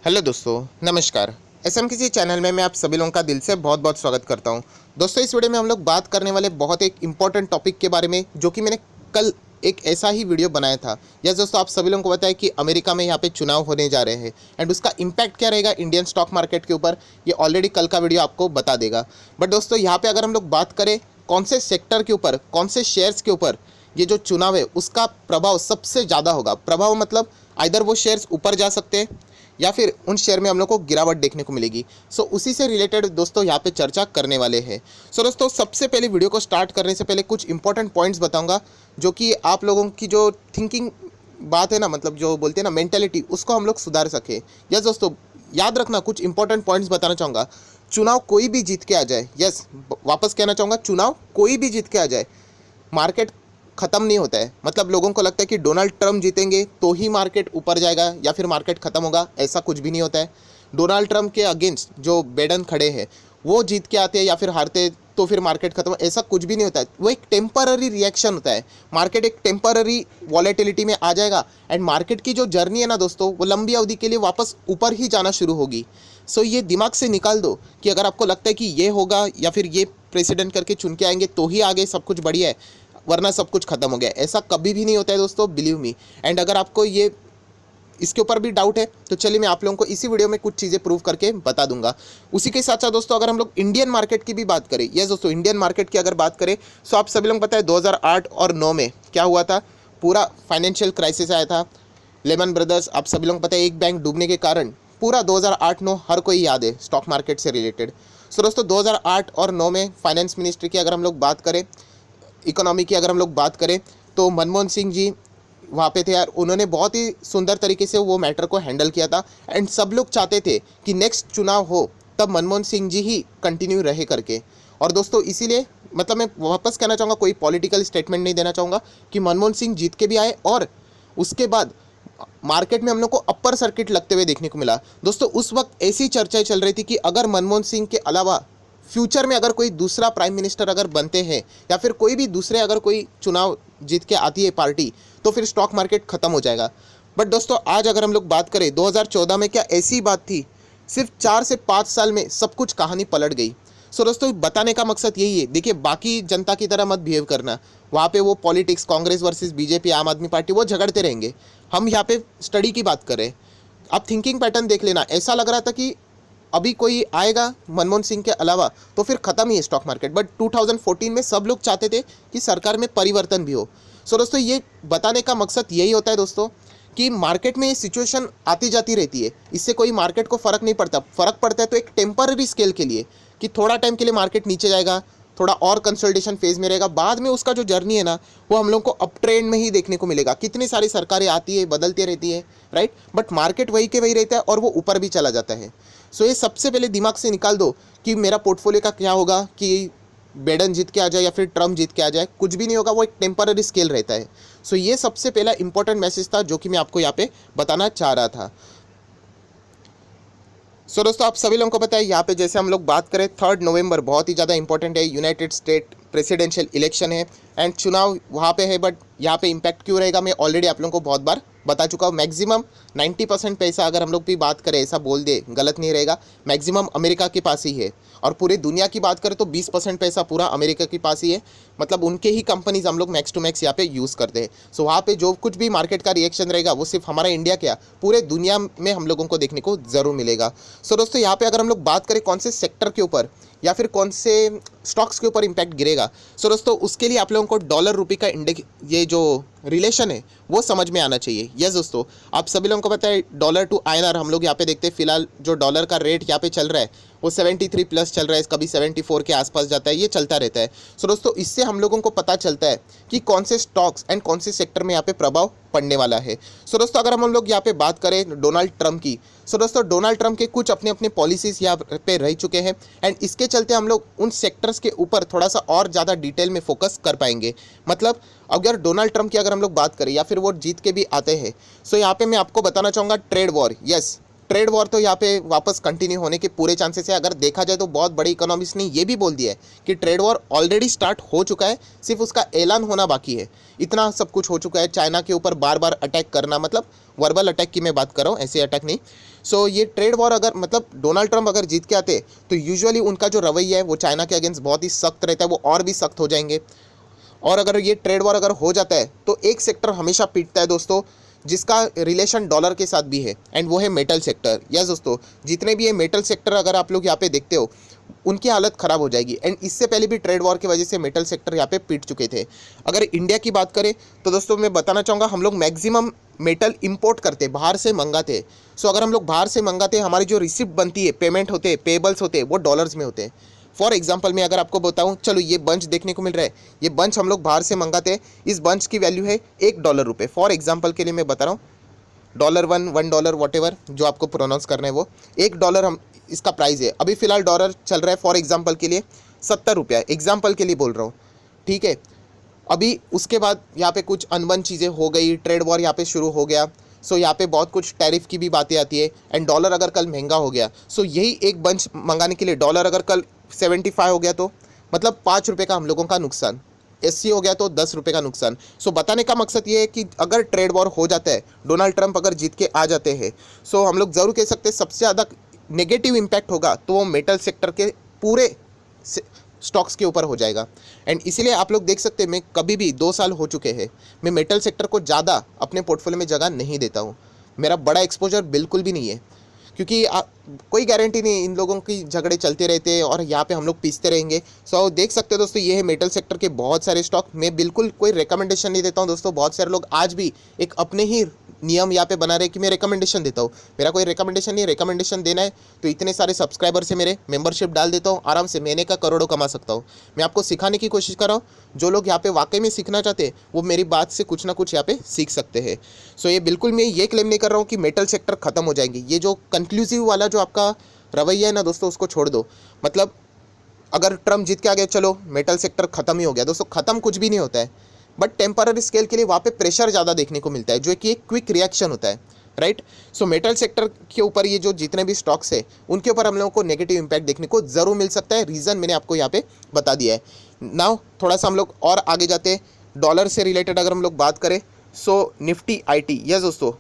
Hello दोस्तों, नमस्कार। SM किसी चैनल में मैं आप सभी लोगों का दिल से बहुत बहुत स्वागत करता हूं। दोस्तों, इस वीडियो में हम लोग बात करने वाले बहुत एक इम्पॉर्टेंट टॉपिक के बारे में, जो कि मैंने कल एक ऐसा ही वीडियो बनाया था। यस दोस्तों, आप सभी लोगों को पता है कि अमेरिका में यहाँ पे चुनाव होने जा रहे हैं एंड उसका इम्पैक्ट क्या रहेगा इंडियन स्टॉक मार्केट के ऊपर, ये ऑलरेडी कल का वीडियो आपको बता देगा। बट दोस्तों, यहाँ पे अगर हम लोग बात करें कौन से सेक्टर के ऊपर, कौन से शेयर्स के ऊपर ये जो चुनाव है उसका प्रभाव सबसे ज़्यादा होगा। प्रभाव मतलब आइदर वो शेयर्स ऊपर जा सकते हैं या फिर उन शेयर में हम लोग को गिरावट देखने को मिलेगी। सो उसी से रिलेटेड दोस्तों यहाँ पे चर्चा करने वाले हैं। सो दोस्तों, सबसे पहले वीडियो को स्टार्ट करने से पहले कुछ इंपॉर्टेंट पॉइंट्स बताऊंगा, जो कि आप लोगों की जो थिंकिंग बात है ना, मतलब जो बोलते हैं ना मेंटेलिटी, उसको हम लोग सुधार सके। यस दोस्तों, याद रखना, कुछ इंपॉर्टेंट पॉइंट्स बताना चाहूँगा। चुनाव कोई भी जीत के आ जाए, यस वापस कहना चाहूँगा, चुनाव कोई भी जीत के आ जाए, मार्केट ख़त्म नहीं होता है। मतलब लोगों को लगता है कि डोनाल्ड ट्रम्प जीतेंगे तो ही मार्केट ऊपर जाएगा या फिर मार्केट ख़त्म होगा, ऐसा कुछ भी नहीं होता है। डोनाल्ड ट्रम्प के अगेंस्ट जो बाइडेन खड़े हैं वो जीत के आते हैं या फिर हारते तो फिर मार्केट खत्म, ऐसा कुछ भी नहीं होता है। वो एक टेम्पररी रिएक्शन होता है। मार्केट एक टेम्पररी वॉलेटिलिटी में आ जाएगा एंड मार्केट की जो जर्नी है ना दोस्तों, वो लंबी अवधि के लिए वापस ऊपर ही जाना शुरू होगी। सो ये दिमाग से निकाल दो कि अगर आपको लगता है कि ये होगा या फिर ये प्रेसिडेंट करके चुन के आएंगे तो ही आगे सब कुछ बढ़िया है, वरना सब कुछ खत्म हो गया, ऐसा कभी भी नहीं होता है दोस्तों, बिलीव मी। एंड अगर आपको ये इसके ऊपर भी डाउट है तो चलिए मैं आप लोगों को इसी वीडियो में कुछ चीज़ें प्रूव करके बता दूंगा। उसी के साथ साथ दोस्तों, अगर हम लोग इंडियन मार्केट की भी बात करें, यस दोस्तों, इंडियन मार्केट की अगर बात करें तो आप सभी लोग पता है 2008 और 9 में क्या हुआ था। पूरा फाइनेंशियल क्राइसिस आया था, लेमन ब्रदर्स, आप सभी लोग पता है एक बैंक डूबने के कारण पूरा 2008-9 हर कोई याद है स्टॉक मार्केट से रिलेटेड। सो दोस्तों, 2008 और 9 में फाइनेंस मिनिस्ट्री की अगर हम लोग बात करें, इकोनॉमी की अगर हम लोग बात करें, तो मनमोहन सिंह जी वहाँ पे थे यार। उन्होंने बहुत ही सुंदर तरीके से वो मैटर को हैंडल किया था एंड सब लोग चाहते थे कि नेक्स्ट चुनाव हो तब मनमोहन सिंह जी ही कंटिन्यू रहे करके। और दोस्तों इसीलिए, मतलब मैं वापस कहना चाहूँगा, कोई पॉलिटिकल स्टेटमेंट नहीं देना चाहूँगा, कि मनमोहन सिंह जीत के भी आए और उसके बाद मार्केट में हम लोग को अपर सर्किट लगते हुए देखने को मिला। दोस्तों उस वक्त ऐसी चर्चाएं चल रही थी कि अगर मनमोहन सिंह के अलावा फ्यूचर में अगर कोई दूसरा प्राइम मिनिस्टर अगर बनते हैं या फिर कोई भी दूसरे अगर कोई चुनाव जीत के आती है पार्टी, तो फिर स्टॉक मार्केट ख़त्म हो जाएगा। बट दोस्तों आज अगर हम लोग बात करें 2014 में, क्या ऐसी बात थी? सिर्फ 4 से 5 साल में सब कुछ कहानी पलट गई। सो दोस्तों बताने का मकसद यही है, देखिए बाकी जनता की तरह मत बिहेव करना। वहाँ पे वो पॉलिटिक्स, कांग्रेस वर्सेस बीजेपी, आम आदमी पार्टी, वो झगड़ते रहेंगे। हम यहाँ पे स्टडी की बात कर रहे हैं। आप थिंकिंग पैटर्न देख लेना, ऐसा लग रहा था कि अभी कोई आएगा मनमोहन सिंह के अलावा तो फिर ख़त्म ही है स्टॉक मार्केट। बट 2014 में सब लोग चाहते थे कि सरकार में परिवर्तन भी हो। सो दोस्तों ये बताने का मकसद यही होता है दोस्तों, कि मार्केट में ये सिचुएशन आती जाती रहती है, इससे कोई मार्केट को फ़र्क नहीं पड़ता। फ़र्क पड़ता है तो एक टेम्पररी स्केल के लिए, कि थोड़ा टाइम के लिए मार्केट नीचे जाएगा, थोड़ा और कंसोलिडेशन फेज में रहेगा, बाद में उसका जो जर्नी है ना वो हम लोग को अप ट्रेंड में ही देखने को मिलेगा। कितनी सारी सरकारें आती है, बदलती रहती है, राइट, बट मार्केट वही के वही रहता है और वो ऊपर भी चला जाता है। सो ये सबसे पहले दिमाग से निकाल दो कि मेरा पोर्टफोलियो का क्या होगा, कि बाइडेन जीत के आ जाए या फिर ट्रम्प जीत के आ जाए, कुछ भी नहीं होगा, वो एक टेम्पररी स्केल रहता है। सो ये सबसे पहला इंपॉर्टेंट मैसेज था जो कि मैं आपको यहाँ पे बताना चाह रहा था। सो दोस्तों आप सभी लोगों को पता है, यहाँ पे जैसे हम लोग बात करें 3 नवंबर बहुत ही ज़्यादा इंपॉर्टेंट है, यूनाइटेड स्टेट प्रेसिडेंशियल इलेक्शन है एंड चुनाव वहाँ पे है। बट यहाँ पे इम्पैक्ट क्यों रहेगा मैं ऑलरेडी आप लोगों को बहुत बार बता चुका हूँ। मैक्सिमम 90% पैसा अगर हम लोग भी बात करें, ऐसा बोल दे गलत नहीं रहेगा, मैक्सिमम अमेरिका के पास ही है। और पूरी दुनिया की बात करें तो 20% पैसा पूरा अमेरिका के पास ही है, मतलब उनके ही कंपनीज हम लोग मैक्स टू मैक्स यहाँ पे यूज़ करते हैं। सो वहाँ पे जो कुछ भी मार्केट का रिएक्शन रहेगा वो सिर्फ हमारा इंडिया क्या, पूरे दुनिया में हम लोगों को देखने को ज़रूर मिलेगा। सो दोस्तों यहाँ पे अगर हम लोग बात करें कौन से सेक्टर के ऊपर या फिर कौन से स्टॉक्स के ऊपर इम्पैक्ट गिरेगा, सो दोस्तों उसके लिए आप लोगों को डॉलर रुपये का इंडेक्स, ये जो रिलेशन है वो समझ में आना चाहिए। यस दोस्तों, आप सभी लोगों को पता है डॉलर टू आईएनआर हम लोग यहाँ पे देखते हैं, फिलहाल जो डॉलर का रेट यहाँ पे चल रहा है वो 73 प्लस चल रहा है, कभी 74 के आसपास जाता है, ये चलता रहता है। सो दोस्तों इससे हम लोगों को पता चलता है कि कौन से स्टॉक्स एंड कौन से सेक्टर में यहाँ पे प्रभाव पड़ने वाला है। सो दोस्तों अगर हम लोग यहाँ पे बात करें डोनाल्ड ट्रम्प की, सो दोस्तों डोनाल्ड ट्रम्प के कुछ अपने अपने पॉलिसीज़ यहाँ पे रह चुके हैं एंड इसके चलते हम लोग उन सेक्टर्स के ऊपर थोड़ा सा और ज़्यादा डिटेल में फोकस कर पाएंगे। मतलब अगर डोनाल्ड ट्रम्प की अगर हम लोग बात करें या फिर वो जीत के भी आते हैं, सो यहाँ पे मैं आपको बताना चाहूँगा trade war, yes trade war तो यहाँ पे वापस कंटिन्यू होने के पूरे चांसेस है। अगर देखा जाए तो बहुत बड़े इकोनॉमिस्ट ने ये भी बोल दिया है कि ट्रेड वॉर ऑलरेडी स्टार्ट हो चुका है, सिर्फ उसका ऐलान होना बाकी है। इतना सब कुछ हो चुका है। चाइना के ऊपर बार बार अटैक करना, मतलब वर्बल अटैक की मैं बात कर रहा हूँ, ऐसे अटैक नहीं। सो ये ट्रेड वॉर अगर मतलब डोनाल्ड ट्रंप अगर जीत के आते तो यूजुअली उनका जो रवैया है वो चाइना के अगेंस्ट बहुत ही सख्त रहता है, वो और भी सख्त हो जाएंगे। और अगर ये ट्रेड वॉर अगर हो जाता है तो एक सेक्टर हमेशा पीटता है दोस्तों, जिसका रिलेशन डॉलर के साथ भी है, एंड वो है मेटल सेक्टर। यस दोस्तों, जितने भी ये मेटल सेक्टर अगर आप लोग यहाँ पे देखते हो उनकी हालत ख़राब हो जाएगी। एंड इससे पहले भी ट्रेड वॉर की वजह से मेटल सेक्टर यहाँ पे पीट चुके थे। अगर इंडिया की बात करें तो दोस्तों मैं बताना चाहूँगा, हम लोग मैक्सिमम मेटल इंपोर्ट करते, बाहर से मंगाते। सो अगर हम लोग बाहर से मंगाते, हमारी जो रिसिप्ट बनती है, पेमेंट होते, पेबल्स होते, वो डॉलर्स में होते हैं। फॉर एग्जाम्पल मैं अगर आपको बताऊं, चलो ये बंच देखने को मिल रहा है, ये बंच हम लोग बाहर से मंगाते हैं, इस बंच की वैल्यू है $1 फॉर एग्जाम्पल के लिए मैं बता रहा हूँ, $1 वॉट एवर जो आपको प्रोनाउंस करना है वो $1 हम इसका प्राइस है। अभी फिलहाल डॉलर चल रहा है फॉर एग्जाम्पल के लिए ₹70, एग्जाम्पल के लिए बोल रहा हूँ, ठीक है। अभी उसके बाद यहाँ पे कुछ अनबन चीज़ें हो गई, ट्रेड वॉर यहाँ पे शुरू हो गया। सो यहाँ पे बहुत कुछ टैरिफ की भी बातें आती है, एंड डॉलर अगर कल महंगा हो गया, सो यही एक बंच मंगाने के लिए डॉलर अगर कल 75 हो गया तो मतलब ₹5 का हम लोगों का नुकसान, 80 हो गया तो ₹10 का नुकसान। सो बताने का मकसद ये है कि अगर ट्रेड वॉर हो जाता है, डोनाल्ड ट्रंप अगर जीत के आ जाते हैं, सो हम लोग ज़रूर कह सकते हैं सबसे ज़्यादा नेगेटिव इम्पैक्ट होगा तो वो मेटल सेक्टर के पूरे स्टॉक्स के ऊपर हो जाएगा। एंड इसीलिए आप लोग देख सकते हैं, मैं कभी भी 2 साल हो चुके हैं, मैं मेटल सेक्टर को ज़्यादा अपने पोर्टफोलियो में जगह नहीं देता हूँ। मेरा बड़ा एक्सपोजर बिल्कुल भी नहीं है, क्योंकि कोई गारंटी नहीं, इन लोगों की झगड़े चलते रहते हैं और यहाँ पे हम लोग पीसते रहेंगे। सो देख सकते हो दोस्तों, ये है मेटल सेक्टर के बहुत सारे स्टॉक। मैं बिल्कुल कोई रिकमेंडेशन नहीं देता हूँ दोस्तों। बहुत सारे लोग आज भी एक अपने ही नियम यहाँ पे बना रहे कि मैं रिकमेंडेशन देता हूँ। मेरा कोई रिकमेंडेशन नहीं, रिकमेंडेशन देना है तो इतने सारे सब्सक्राइबर से मेरे मेंबरशिप डाल देता हूँ, आराम से महीने का करोड़ों कमा सकता हूँ। मैं आपको सिखाने की कोशिश कर रहा हूँ। जो लोग यहाँ पे वाकई में सीखना चाहते हैं वो मेरी बात से कुछ ना कुछ यहाँ पे सीख सकते हैं। सो ये बिल्कुल मैं ये क्लेम नहीं कर रहा हूँ कि मेटल सेक्टर खत्म हो जाएंगे। ये जो कंक्लूसिव वाला जो आपका रवैया है ना दोस्तों, उसको छोड़ दो। मतलब अगर ट्रम्प जीत के आ गया, चलो मेटल सेक्टर खत्म ही हो गया। दोस्तों खत्म कुछ भी नहीं होता है, बट टेम्पररी स्केल के लिए वहाँ पे प्रेशर ज़्यादा देखने को मिलता है, जो कि एक क्विक रिएक्शन होता है, राइट। सो मेटल सेक्टर के ऊपर ये जो जितने भी स्टॉक्स है उनके ऊपर हम लोगों को नेगेटिव इंपैक्ट देखने को ज़रूर मिल सकता है। रीज़न मैंने आपको यहाँ पे बता दिया है। नाउ थोड़ा सा हम लोग और आगे जाते हैं। डॉलर से रिलेटेड अगर हम लोग बात करें, सो निफ्टी IT, यस दोस्तों,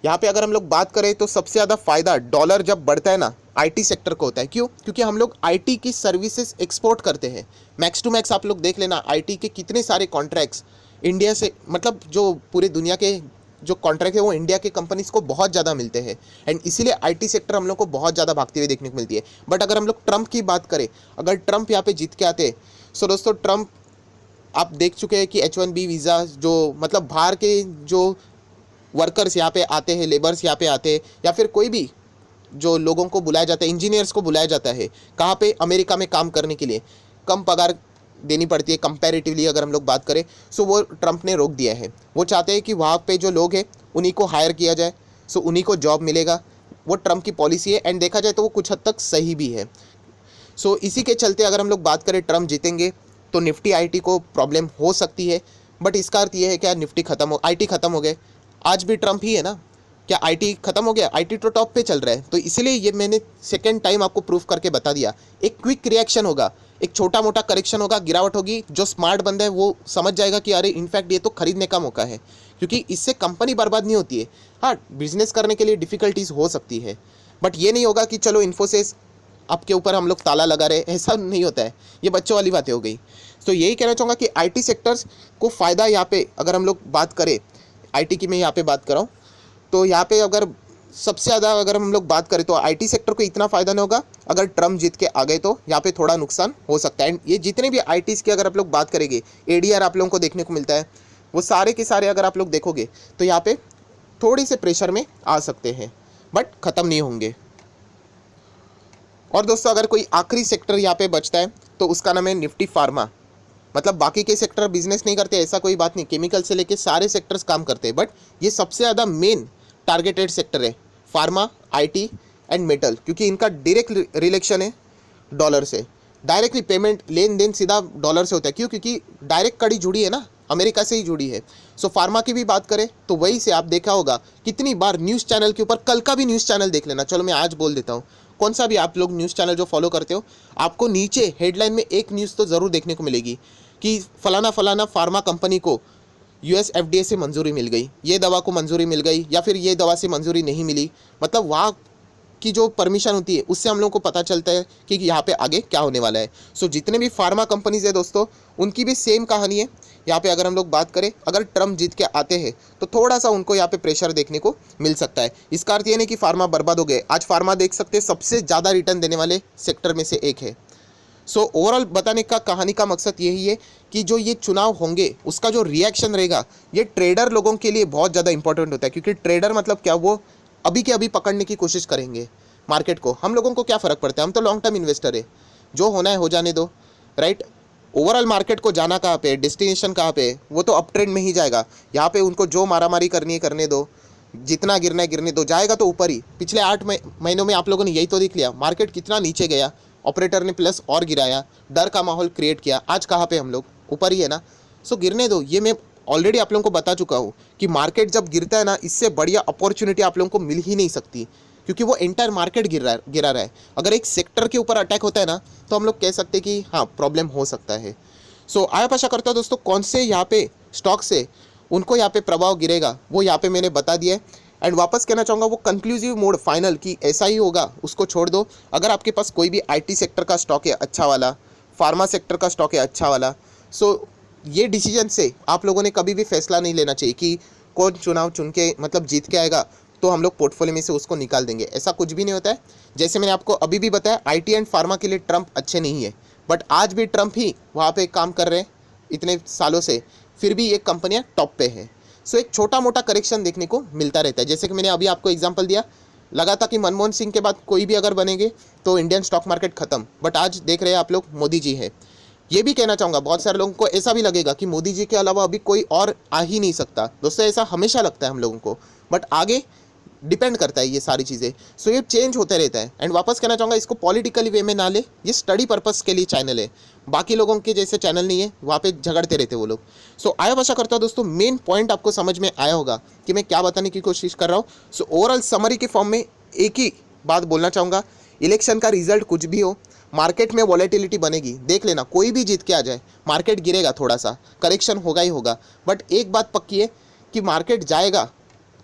यहाँ पे अगर हम लोग बात करें तो सबसे ज़्यादा फायदा डॉलर जब बढ़ता है ना, IT सेक्टर को होता है। क्यों? क्योंकि हम लोग IT की सर्विसेज एक्सपोर्ट करते हैं। मैक्स टू मैक्स आप लोग देख लेना, IT के कितने सारे कॉन्ट्रैक्ट्स इंडिया से, मतलब जो पूरी दुनिया के जो कॉन्ट्रैक्ट है वो इंडिया के कंपनीज को बहुत ज़्यादा मिलते हैं। एंड इसीलिए IT सेक्टर हम लोग को बहुत ज़्यादा भागती हुई देखने को मिलती है। बट अगर हम लोग ट्रंप की बात करें, अगर ट्रंप यहाँ पे जीत के आते, सो दोस्तों ट्रंप आप देख चुके हैं कि H1B वीज़ा, जो मतलब बाहर के जो वर्कर्स यहाँ पे आते हैं, लेबर्स यहाँ पे आते हैं, या फिर कोई भी जो लोगों को बुलाया जाता है, इंजीनियर्स को बुलाया जाता है कहाँ पे, अमेरिका में काम करने के लिए, कम पगार देनी पड़ती है कंपैरेटिवली अगर हम लोग बात करें। सो वो ट्रंप ने रोक दिया है। वो चाहते हैं कि वहाँ पे जो लोग हैं उन्हीं को हायर किया जाए, सो उन्हीं को जॉब मिलेगा। वो ट्रंप की पॉलिसी है, एंड देखा जाए तो वो कुछ हद तक सही भी है। सो इसी के चलते अगर हम लोग बात करें ट्रंप जीतेंगे तो निफ्टी IT को प्रॉब्लम हो सकती है। बट इसका अर्थ ये है क्या निफ्टी खत्म हो, IT खत्म हो गए? आज भी ट्रंप ही है ना, क्या IT खत्म हो गया? IT तो टॉप पे चल रहा है। तो इसलिए ये मैंने सेकेंड टाइम आपको प्रूफ करके बता दिया, एक क्विक रिएक्शन होगा, एक छोटा मोटा करेक्शन होगा, गिरावट होगी। जो स्मार्ट बंदा है वो समझ जाएगा कि अरे इनफैक्ट ये तो खरीदने का मौका है, क्योंकि इससे कंपनी बर्बाद नहीं होती है। हाँ, बिजनेस करने के लिए डिफ़िकल्टीज हो सकती है, बट ये नहीं होगा कि चलो इन्फोसिस आपके ऊपर हम लोग ताला लगा रहे, ऐसा नहीं होता है। ये बच्चों वाली बातें हो गई। तो यही कहना चाहूँगा कि IT सेक्टर्स को फ़ायदा यहाँ पे अगर हम लोग बात करें, IT की मैं यहाँ पे बात कर रहा हूँ, तो यहाँ पे अगर सबसे ज़्यादा अगर हम लोग बात करें तो IT सेक्टर को इतना फ़ायदा नहीं होगा। अगर ट्रम्प जीत के आ गए तो यहाँ पे थोड़ा नुकसान हो सकता है। एंड ये जितने भी ITs की अगर आप लोग बात करेंगे, ADR आप लोगों को देखने को मिलता है, वो सारे के सारे अगर आप लोग देखोगे तो यहाँ पे थोड़ी से प्रेशर में आ सकते हैं, बट ख़त्म नहीं होंगे। और दोस्तों अगर कोई आखिरी सेक्टर यहाँ पे बचता है तो उसका नाम है निफ्टी फार्मा। मतलब बाकी के सेक्टर बिजनेस नहीं करते ऐसा कोई बात नहीं, केमिकल से लेके सारे सेक्टर्स काम करते हैं, बट ये सबसे ज़्यादा मेन टारगेटेड सेक्टर है फार्मा, IT एंड मेटल, क्योंकि इनका डायरेक्ट रिलेशन है डॉलर से। डायरेक्टली पेमेंट, लेन देन सीधा डॉलर से होता है। क्यों? क्योंकि डायरेक्ट कड़ी जुड़ी है ना अमेरिका से ही जुड़ी है। सो फार्मा की भी बात करें तो वही से आप देखा होगा कितनी बार न्यूज़ चैनल के ऊपर, कल का भी न्यूज़ चैनल देख लेना, चलो मैं आज बोल देता हूँ, कौन सा भी आप लोग न्यूज़ चैनल जो फॉलो करते हो, आपको नीचे हेडलाइन में एक न्यूज़ तो ज़रूर देखने को मिलेगी कि फलाना फलाना फार्मा कंपनी को यूएस एफडीए से मंजूरी मिल गई, ये दवा को मंजूरी मिल गई, या फिर ये दवा से मंजूरी नहीं मिली। मतलब वहाँ की जो परमिशन होती है उससे हम लोगों को पता चलता है कि यहाँ पे आगे क्या होने वाला है। सो जितने भी फार्मा कंपनीज है दोस्तों, उनकी भी सेम कहानी है। यहाँ पे अगर हम लोग बात करें, अगर ट्रम्प जीत के आते हैं तो थोड़ा सा उनको यहाँ पे प्रेशर देखने को मिल सकता है। इसका अर्थ ये नहीं कि फार्मा बर्बाद हो गए। आज फार्मा देख सकते हैं सबसे ज़्यादा रिटर्न देने वाले सेक्टर में से एक है। सो ओवरऑल बताने का कहानी का मकसद यही है कि जो ये चुनाव होंगे उसका जो रिएक्शन रहेगा, ये ट्रेडर लोगों के लिए बहुत ज़्यादा इंपॉर्टेंट होता है। क्योंकि ट्रेडर मतलब क्या, वो अभी के अभी पकड़ने की कोशिश करेंगे मार्केट को। हम लोगों को क्या फ़र्क पड़ता है, हम तो लॉन्ग टर्म इन्वेस्टर है, जो होना है हो जाने दो, राइट। ओवरऑल मार्केट को जाना कहाँ पे, डेस्टिनेशन कहाँ पे, वो तो अप ट्रेंड में ही जाएगा। यहाँ पे उनको जो मारामारी करनी है करने दो, जितना गिरना है गिरने दो, जाएगा तो ऊपर ही। पिछले 8 महीनों में आप लोगों ने यही तो देख लिया, मार्केट कितना नीचे गया, ऑपरेटर ने प्लस और गिराया, डर का माहौल क्रिएट किया। आज कहाँ पे हम लोग, ऊपर ही है ना। सो गिरने दो। ये मैं ऑलरेडी आप लोगों को बता चुका हूँ कि मार्केट जब गिरता है ना, इससे बढ़िया अपॉर्चुनिटी आप लोगों को मिल ही नहीं सकती, क्योंकि वो एंटायर मार्केट गिरा रहा है। अगर एक सेक्टर के ऊपर अटैक होता है ना, तो हम लोग कह सकते हैं कि हाँ प्रॉब्लम हो सकता है। सो आप आशा करता हूँ दोस्तों, कौन से यहाँ पे स्टॉक से उनको यहाँ पे प्रभाव गिरेगा वो यहाँ पे मैंने बता दिया है। एंड वापस कहना चाहूँगा, वो कंक्लूसिव मोड फाइनल कि ऐसा ही होगा उसको छोड़ दो। अगर आपके पास कोई भी आईटी सेक्टर का स्टॉक है अच्छा वाला, फार्मा सेक्टर का स्टॉक है अच्छा वाला, सो ये डिसीजन से आप लोगों ने कभी भी फैसला नहीं लेना चाहिए कि कौन चुनाव चुन के मतलब जीत के आएगा तो हम लोग पोर्टफोलियो में से उसको निकाल देंगे। ऐसा कुछ भी नहीं होता है। जैसे मैंने आपको अभी भी बताया, आईटी एंड फार्मा के लिए ट्रंप अच्छे नहीं है, बट आज भी ट्रंप ही वहाँ पे काम कर रहे हैं इतने सालों से, फिर भी ये कंपनियाँ टॉप पे है। सो एक छोटा मोटा करेक्शन देखने को मिलता रहता है। जैसे कि मैंने अभी आपको एग्जांपल दिया, लगा था कि मनमोहन सिंह के बाद कोई भी अगर बनेंगे तो इंडियन स्टॉक मार्केट खत्म, बट आज देख रहे हैं आप लोग मोदी जी है। ये भी कहना चाहूँगा, बहुत सारे लोगों को ऐसा भी लगेगा कि मोदी जी के अलावा अभी कोई और आ ही नहीं सकता। दोस्तों ऐसा हमेशा लगता है हम लोगों को, बट आगे डिपेंड करता है ये सारी चीज़ें। सो ये चेंज होते रहता है। एंड वापस कहना चाहूँगा, इसको पॉलिटिकली वे में ना ले, ये स्टडी पर्पस के लिए चैनल है, बाकी लोगों के जैसे चैनल नहीं है, वहाँ पे झगड़ते रहते वो लोग। सो आशा करता हूँ दोस्तों मेन पॉइंट आपको समझ में आया होगा कि मैं क्या बताने की कोशिश कर रहा हूँ। सो ओवरऑल समरी के फॉर्म में एक ही बात बोलना चाहूँगा, इलेक्शन का रिजल्ट कुछ भी हो, मार्केट में वॉलेटिलिटी बनेगी। देख लेना, कोई भी जीत के आ जाए, मार्केट गिरेगा, थोड़ा सा करेक्शन होगा ही होगा, बट एक बात पक्की है कि मार्केट जाएगा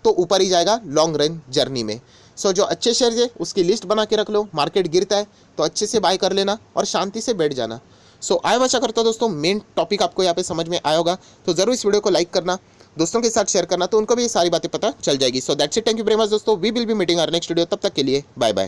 तो ऊपर ही जाएगा लॉन्ग रन जर्नी में। सो जो अच्छे शेयर है उसकी लिस्ट बना के रख लो, मार्केट गिरता है तो अच्छे से बाय कर लेना और शांति से बैठ जाना। सो आशा करता हूँ दोस्तों मेन टॉपिक आपको यहाँ पे समझ में आया होगा। तो ज़रूर इस वीडियो को लाइक करना, दोस्तों के साथ शेयर करना, तो उनको भी ये सारी बातें पता चल जाएगी। So that's it, thank you very much दोस्तों, we will be meeting our next video. तब तक के लिए बाय बाय।